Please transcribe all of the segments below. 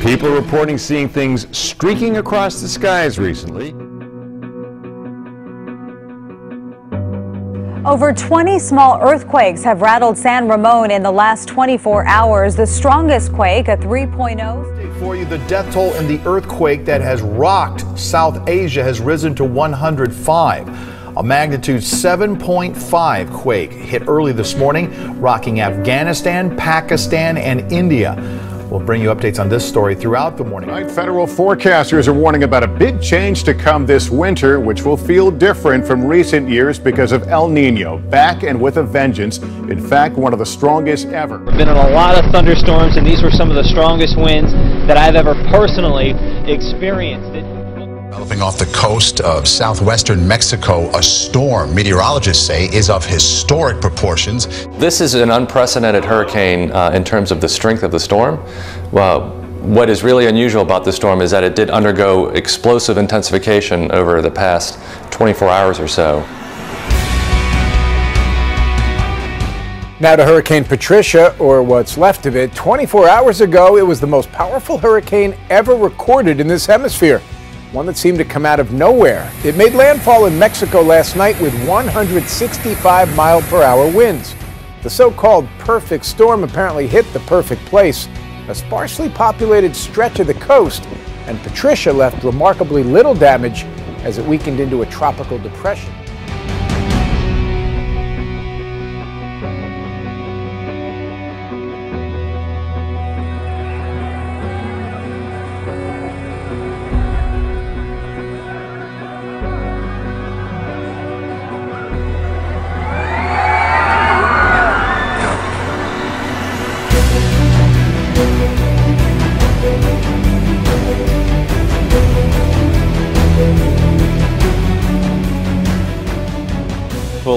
People are reporting seeing things streaking across the skies recently. Over 20 small earthquakes have rattled San Ramon in the last 24 hours. The strongest quake, a 3.0. For you, the death toll in the earthquake that has rocked South Asia has risen to 105. A magnitude 7.5 quake hit early this morning, rocking Afghanistan, Pakistan, and India. We'll bring you updates on this story throughout the morning. Tonight, federal forecasters are warning about a big change to come this winter, which will feel different from recent years because of El Nino, back and with a vengeance. In fact, one of the strongest ever. We've been in a lot of thunderstorms, and these were some of the strongest winds that I've ever personally experienced. Developing off the coast of southwestern Mexico, a storm meteorologists say is of historic proportions. This is an unprecedented hurricane in terms of the strength of the storm. What is really unusual about this storm is that it did undergo explosive intensification over the past 24 hours or so. Now to Hurricane Patricia, or what's left of it. 24 hours ago, it was the most powerful hurricane ever recorded in this hemisphere. One that seemed to come out of nowhere. It made landfall in Mexico last night with 165-mile-per-hour winds. The so-called perfect storm apparently hit the perfect place, a sparsely populated stretch of the coast, and Patricia left remarkably little damage as it weakened into a tropical depression.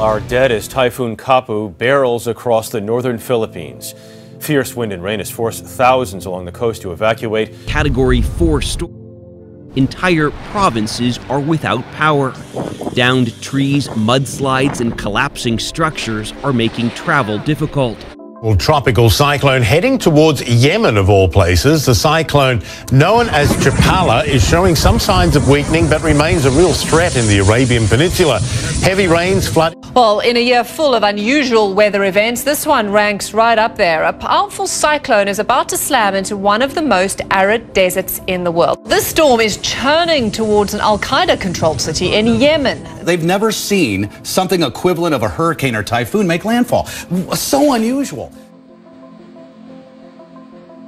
Are dead as Typhoon Kapu barrels across the northern Philippines. Fierce wind and rain has forced thousands along the coast to evacuate. Category 4 storm. Entire provinces are without power. Downed trees, mudslides, and collapsing structures are making travel difficult. Well, tropical cyclone heading towards Yemen, of all places. The cyclone, known as Chapala, is showing some signs of weakening but remains a real threat in the Arabian Peninsula. Heavy rains, flood. Well, in a year full of unusual weather events, this one ranks right up there. A powerful cyclone is about to slam into one of the most arid deserts in the world. This storm is churning towards an al-Qaeda-controlled city in Yemen. They've never seen something equivalent of a hurricane or typhoon make landfall. So unusual.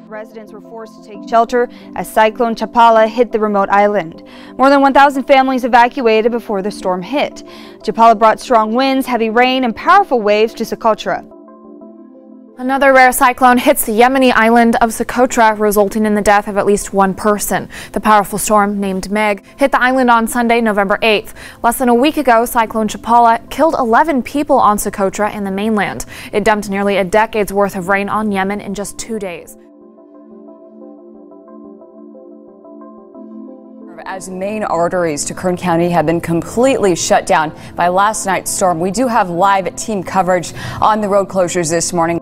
Residents were forced to take shelter as Cyclone Chapala hit the remote island. More than 1,000 families evacuated before the storm hit. Chapala brought strong winds, heavy rain, and powerful waves to Socotra. Another rare cyclone hits the Yemeni island of Socotra, resulting in the death of at least one person. The powerful storm, named Meg, hit the island on Sunday, November 8th. Less than a week ago, Cyclone Chapala killed 11 people on Socotra and the mainland. It dumped nearly a decade's worth of rain on Yemen in just 2 days. As main arteries to Kern County have been completely shut down by last night's storm. We do have live team coverage on the road closures this morning.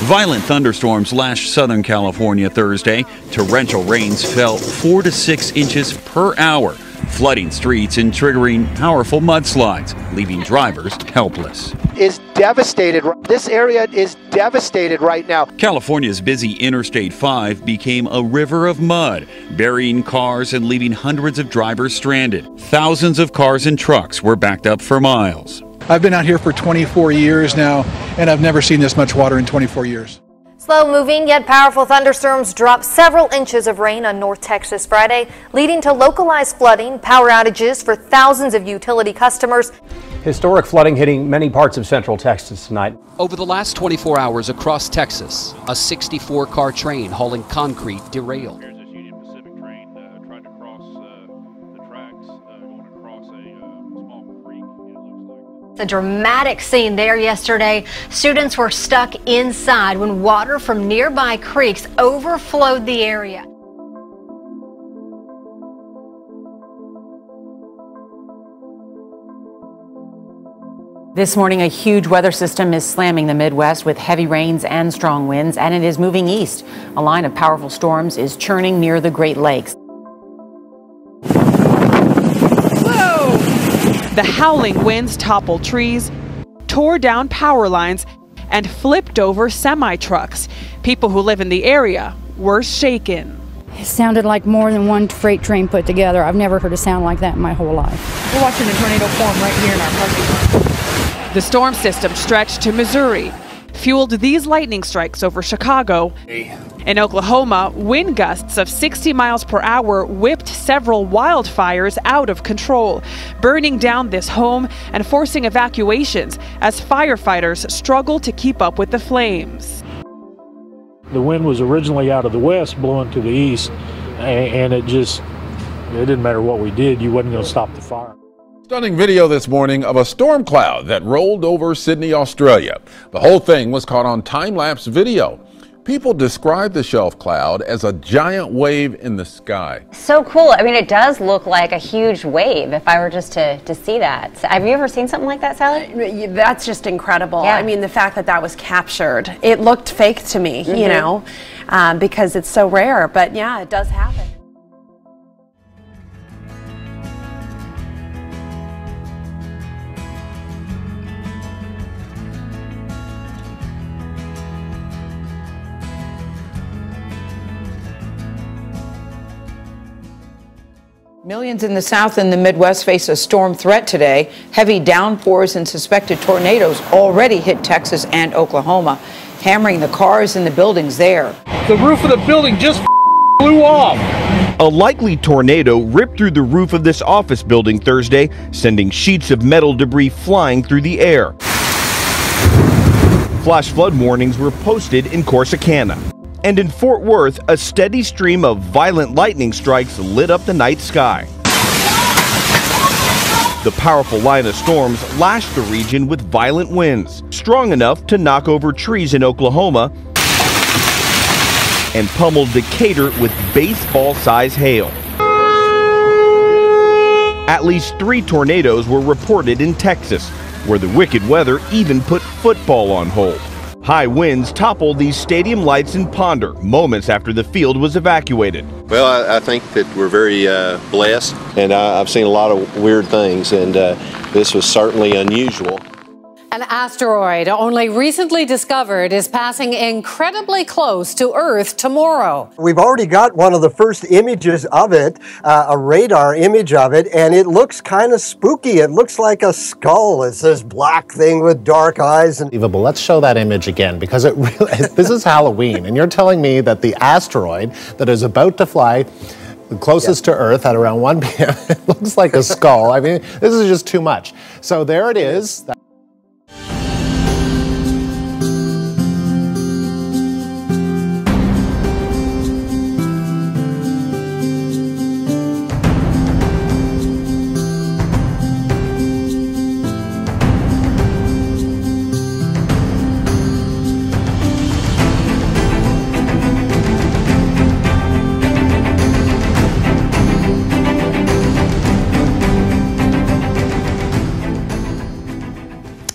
Violent thunderstorms lashed Southern California Thursday. Torrential rains fell 4 to 6 inches per hour, flooding streets and triggering powerful mudslides, leaving drivers helpless. Is devastated. This area is devastated right now. California's busy Interstate 5 became a river of mud, burying cars and leaving hundreds of drivers stranded. Thousands of cars and trucks were backed up for miles. I've been out here for 24 years now, and I've never seen this much water in 24 years. Slow-moving yet powerful thunderstorms dropped several inches of rain on North Texas Friday, leading to localized flooding, power outages for thousands of utility customers. Historic flooding hitting many parts of central Texas tonight. Over the last 24 hours across Texas, a 64-car train hauling concrete derailed. A dramatic scene there yesterday. Students were stuck inside when water from nearby creeks overflowed the area. This morning, a huge weather system is slamming the Midwest with heavy rains and strong winds, and it is moving east. A line of powerful storms is churning near the Great Lakes. Whoa! The howling winds toppled trees, tore down power lines, and flipped over semi-trucks. People who live in the area were shaken. It sounded like more than one freight train put together. I've never heard a sound like that in my whole life. We're watching a tornado form right here in our parking lot. The storm system stretched to Missouri, fueled these lightning strikes over Chicago. In Oklahoma, wind gusts of 60 miles per hour whipped several wildfires out of control, burning down this home and forcing evacuations as firefighters struggle to keep up with the flames. The wind was originally out of the west, blowing to the east, and it didn't matter what we did, you wasn't going to stop the fire. Stunning video this morning of a storm cloud that rolled over Sydney, Australia. The whole thing was caught on time-lapse video. People describe the shelf cloud as a giant wave in the sky. So cool. I mean, it does look like a huge wave if I were just to see that. Have you ever seen something like that, Sally? That's just incredible. Yeah. I mean, the fact that that was captured, it looked fake to me, you know, because it's so rare. But yeah, it does happen. Millions in the South and the Midwest face a storm threat today. Heavy downpours and suspected tornadoes already hit Texas and Oklahoma, hammering the cars and the buildings there. The roof of the building just blew off. A likely tornado ripped through the roof of this office building Thursday, sending sheets of metal debris flying through the air. Flash flood warnings were posted in Corsicana. And in Fort Worth, a steady stream of violent lightning strikes lit up the night sky. The powerful line of storms lashed the region with violent winds, strong enough to knock over trees in Oklahoma and pummeled Decatur with baseball-sized hail. At least 3 tornadoes were reported in Texas, where the wicked weather even put football on hold. High winds toppled these stadium lights in Ponder moments after the field was evacuated. Well, I think that we're very blessed, and I've seen a lot of weird things, and this was certainly unusual. An asteroid only recently discovered is passing incredibly close to Earth tomorrow. We've already got one of the first images of it, a radar image of it, and it looks kind of spooky. It looks like a skull. It's this black thing with dark eyes. Unbelievable. Let's show that image again, because it really, this is Halloween, and you're telling me that the asteroid that is about to fly closest to Earth at around 1 p.m. it looks like a skull. I mean, this is just too much. So there it is.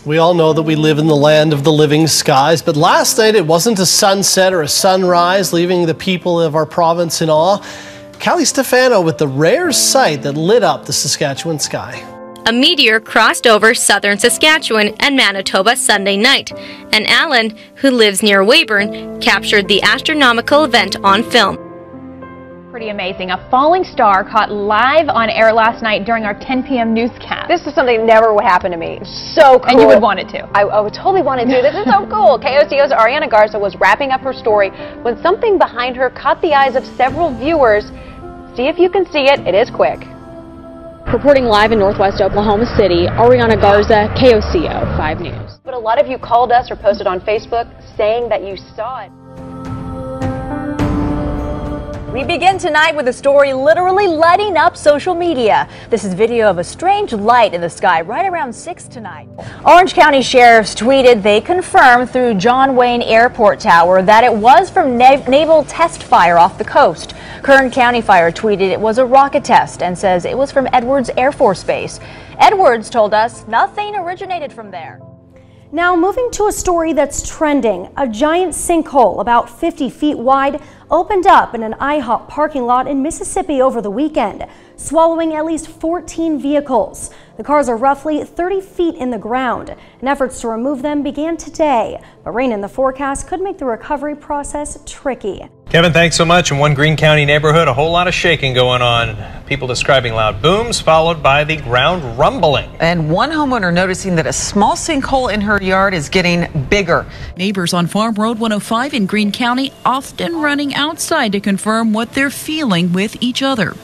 We all know that we live in the land of the living skies, but last night it wasn't a sunset or a sunrise, leaving the people of our province in awe. Callie Stefano with the rare sight that lit up the Saskatchewan sky. A meteor crossed over southern Saskatchewan and Manitoba Sunday night, and Alan, who lives near Weyburn, captured the astronomical event on film. Pretty amazing. A falling star caught live on air last night during our 10 p.m. newscast. This is something that never would happen to me. So cool. And you would want it to. I would totally want it to. This is so cool. KOCO's Ariana Garza was wrapping up her story when something behind her caught the eyes of several viewers. See if you can see it. It is quick. Reporting live in northwest Oklahoma City, Ariana Garza, KOCO 5 News. But a lot of you called us or posted on Facebook saying that you saw it. We begin tonight with a story literally lighting up social media. This is video of a strange light in the sky right around 6 tonight. Orange County sheriffs tweeted they confirmed through John Wayne Airport Tower that it was from naval test fire off the coast. Kern County Fire tweeted it was a rocket test and says it was from Edwards Air Force Base. Edwards told us nothing originated from there. Now moving to a story that's trending. A giant sinkhole about 50 feet wide opened up in an IHOP parking lot in Mississippi over the weekend, swallowing at least 14 vehicles. The cars are roughly 30 feet in the ground, and efforts to remove them began today. But rain in the forecast could make the recovery process tricky. Kevin, thanks so much. In one Greene County neighborhood, a whole lot of shaking going on. People describing loud booms followed by the ground rumbling. And one homeowner noticing that a small sinkhole in her yard is getting bigger. Neighbors on Farm Road 105 in Greene County often running outside to confirm what they're feeling with each other.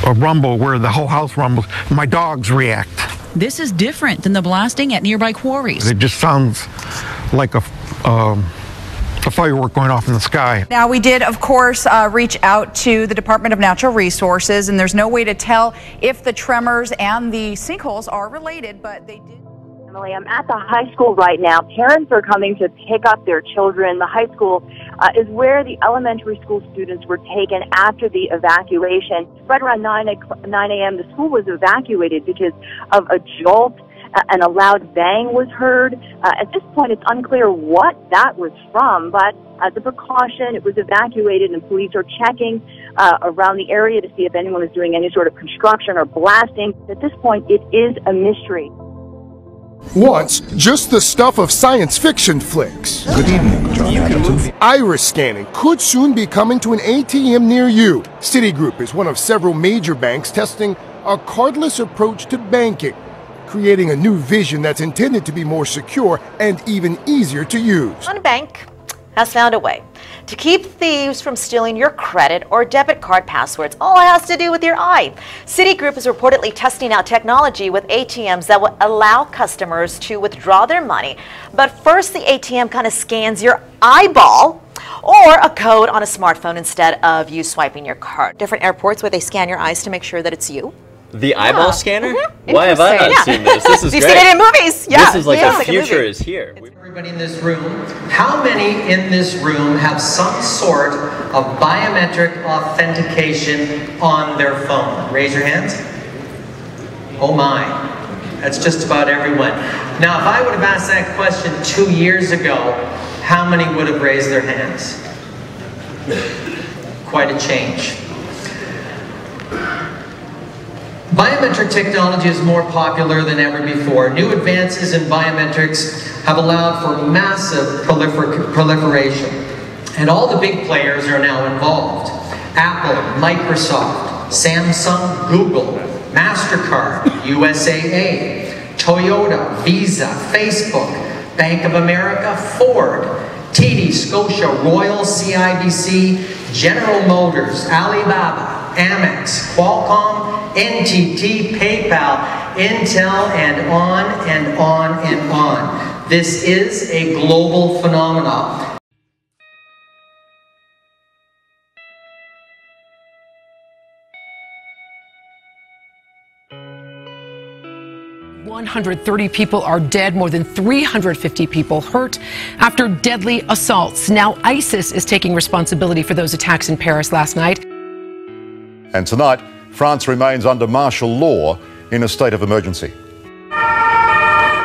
A rumble where the whole house rumbles. My dogs react. This is different than the blasting at nearby quarries. It just sounds like a firework going off in the sky. Now, we did, of course, reach out to the Department of Natural Resources, and there's no way to tell if the tremors and the sinkholes are related, but they did. Emily, I'm at the high school right now. Parents are coming to pick up their children. The high school is where the elementary school students were taken after the evacuation. Right around 9 a.m., the school was evacuated because of a jolt and a loud bang was heard. At this point, it's unclear what that was from, but as a precaution, it was evacuated, and police are checking around the area to see if anyone is doing any sort of construction or blasting. At this point, it is a mystery. Once just the stuff of science fiction flicks. Good evening, John Hamilton. Iris scanning could soon be coming to an ATM near you. Citigroup is one of several major banks testing a cardless approach to banking, creating a new vision that's intended to be more secure and even easier to use. One bank has found a way to keep thieves from stealing your credit or debit card passwords. All it has to do with your eye. Citigroup is reportedly testing out technology with ATMs that will allow customers to withdraw their money. But first, the ATM kind of scans your eyeball or a code on a smartphone instead of you swiping your card. Different airports where they scan your eyes to make sure that it's you. The eyeball scanner? Why have I not seen this? This is You've great. seen it in movies. Yeah. This is like the future is here. Everybody in this room, how many in this room have some sort of biometric authentication on their phone? Raise your hands. Oh my. That's just about everyone. Now, if I would have asked that question 2 years ago, how many would have raised their hands? Quite a change. Biometric technology is more popular than ever before. New advances in biometrics have allowed for massive proliferation. And all the big players are now involved. Apple, Microsoft, Samsung, Google, MasterCard, USAA, Toyota, Visa, Facebook, Bank of America, Ford, TD, Scotia, Royal, CIBC, General Motors, Alibaba, Amex, Qualcomm, NTT, PayPal, Intel, and on and on and on. This is a global phenomenon. "130 people are dead, more than 350 people hurt after deadly assaults. Now ISIS is taking responsibility for those attacks in Paris last night. And tonight, France remains under martial law in a state of emergency.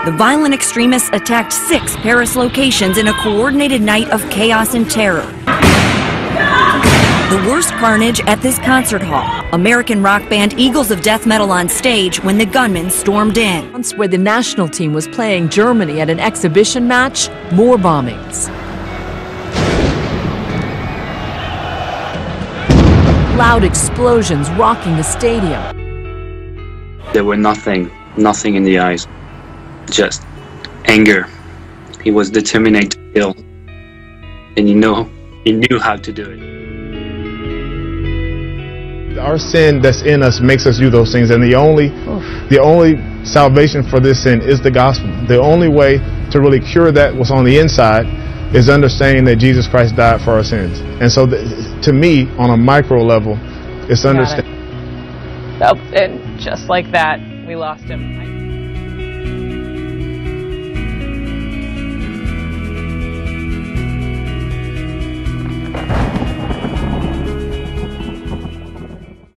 The violent extremists attacked 6 Paris locations in a coordinated night of chaos and terror. The worst carnage at this concert hall. American rock band Eagles of Death Metal on stage when the gunmen stormed in. Where the national team was playing Germany at an exhibition match, more bombings. Loud explosions rocking the stadium. There were nothing in the eyes, just anger. He was determined to kill, and he knew how to do it. Our sin that's in us makes us do those things, and the only salvation for this sin is the gospel. The only way to really cure that what's on the inside is understanding that Jesus Christ died for our sins. And so to me, on a micro level, it's understanding. Oh, and just like that, we lost him.